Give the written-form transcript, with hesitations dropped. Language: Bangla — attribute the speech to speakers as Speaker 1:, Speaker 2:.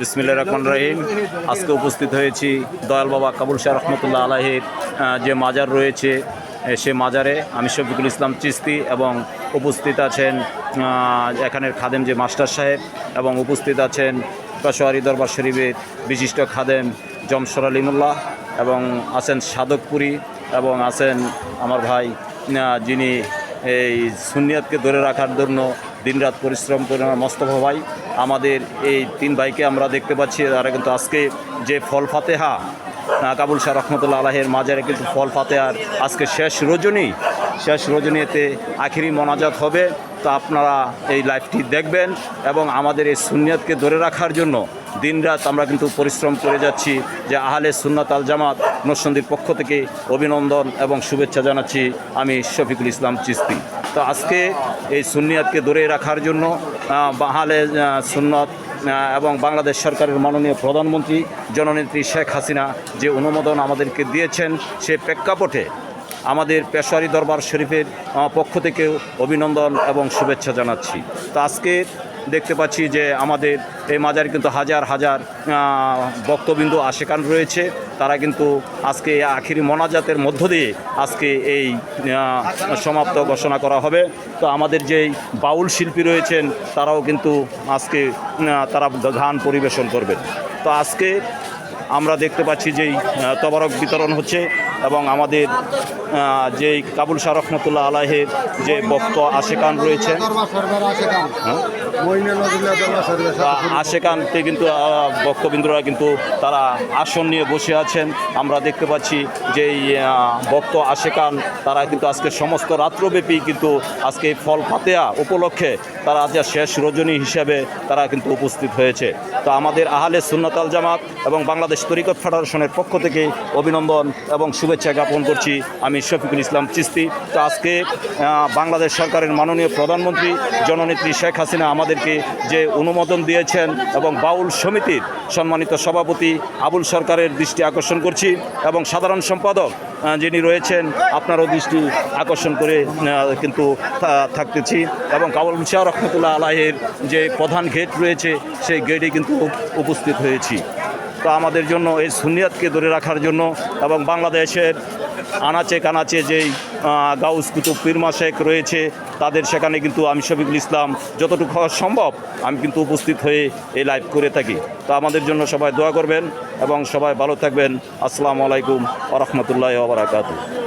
Speaker 1: বিসমিল্লাহির রহমানির রহিম। আজকে উপস্থিত হয়েছি দয়াল বাবা কাবুল শাহ রহমতুল্লাহ আলাইহির যে মাজার রয়েছে সে মাজারে। আমি শফিকুল ইসলাম চিস্তি এবং উপস্থিত আছেন এখানের খাদেম যে মাস্টার সাহেব এবং উপস্থিত আছেন পেশোয়ারি দরবার শরীফের বিশিষ্ট খাদেম জমশর আলিমুল্লাহ এবং আছেন সাধকপুরী এবং আছেন আমার ভাই যিনি এই সুন্নিয়াতকে ধরে রাখার জন্য দিনরাত পরিশ্রম করে মোস্তফা ভাই। আমাদের এই তিন ভাইকে আমরা দেখতে পাচ্ছি, তারা কিন্তু আজকে যে ফল ফাতেহা কাবুল শাহ রহমতুল্লাহ আলাইহির মাজারে কিন্তু ফল ফাতেহার আজকে শেষ রজনীতে আখিরি মোনাজাত হবে। তো আপনারা এই লাইভটি দেখবেন এবং আমাদের এই সুন্নিয়াতকে ধরে রাখার জন্য দিনরাত আমরা কিন্তু পরিশ্রম করে যাচ্ছি। যে আহলে সুন্নাত আল জামাত নরসিংদীর পক্ষ থেকে অভিনন্দন এবং শুভেচ্ছা জানাচ্ছি আমি শফিকুল ইসলাম চিস্তি। তো আজকে এই সুন্নিয়াতকে ধরে রাখার জন্য আহলে সুন্নাত এবং বাংলাদেশ সরকারের মাননীয় প্রধানমন্ত্রী জননেত্রী শেখ হাসিনা যে অনুমোদন আমাদেরকে দিয়েছেন, সে প্রেক্ষাপটে আমাদের পেশোয়ারি দরবার শরীফের পক্ষ থেকে অভিনন্দন এবং শুভেচ্ছা জানাচ্ছি। তো আজকে দেখতে পাচ্ছি যে আমাদের এই মাজারে কিন্তু হাজার হাজার ভক্তবিন্দু আশেকান রয়েছে। তারা কিন্তু আজকে আখিরি মোনাজাতের মধ্য দিয়ে আজকে এই সমাপ্ত ঘোষণা করা হবে। তো আমাদের যেই বাউল শিল্পী রয়েছেন তারাও কিন্তু আজকে তারা গান পরিবেশন করবেন। তো আজকে আমরা দেখতে পাচ্ছি যেই তবারক বিতরণ হচ্ছে এবং আমাদের যেই কাবুল শাহ রহমতুল্লাহ আলাইহির যে ভক্ত আশেকান রয়েছে আশেকানতে কিন্তু ভক্তবৃন্দরা কিন্তু তারা আসন নিয়ে বসে আছেন। আমরা দেখতে পাচ্ছি যে এই ভক্ত আশেকান তারা কিন্তু আজকে সমস্ত রাত্রব্যাপী কিন্তু আজকে ফল ফাতেহা উপলক্ষে তারা আজ শেষ রজনী হিসাবে তারা কিন্তু উপস্থিত হয়েছে। তো আমাদের আহলে সুন্নাত আল জামাত এবং বাংলাদেশ তরিকত ফেডারেশনের পক্ষ থেকে অভিনন্দন এবং শুভেচ্ছা জ্ঞাপন করছি আমি শফিকুল ইসলাম চিস্তি। তো আজকে বাংলাদেশ সরকারের মাননীয় প্রধানমন্ত্রী জননেত্রী শেখ হাসিনা আমাদেরকে যে অনুমোদন দিয়েছেন এবং বাউল সমিতির সম্মানিত সভাপতি আবুল সরকারের দৃষ্টি আকর্ষণ করছি এবং সাধারণ সম্পাদক যিনি রয়েছেন আপনারও দৃষ্টি আকর্ষণ করে কিন্তু থাকতেছি এবং কাবুল শাহ রহমতুল্লাহ আলাইহির যে প্রধান গেট রয়েছে সেই গেটে কিন্তু উপস্থিত হয়েছি। তো আমাদের জন্য এই সুন্নিয়াতকে ধরে রাখার জন্য এবং বাংলাদেশের আনাচে কানাচে যেই গাউস কুতুব পীর মাশায়েখ রয়েছে তাদের সেখানে কিন্তু আমি শফিকুল ইসলাম যতটুকু সম্ভব আমি কিন্তু উপস্থিত হয়ে এই লাইভ করে থাকি। তো আমাদের জন্য সবাই দোয়া করবেন এবং সবাই ভালো থাকবেন। আসসালামু আলাইকুম ওয়া রাহমাতুল্লাহি ওয়া বারাকাতুহু।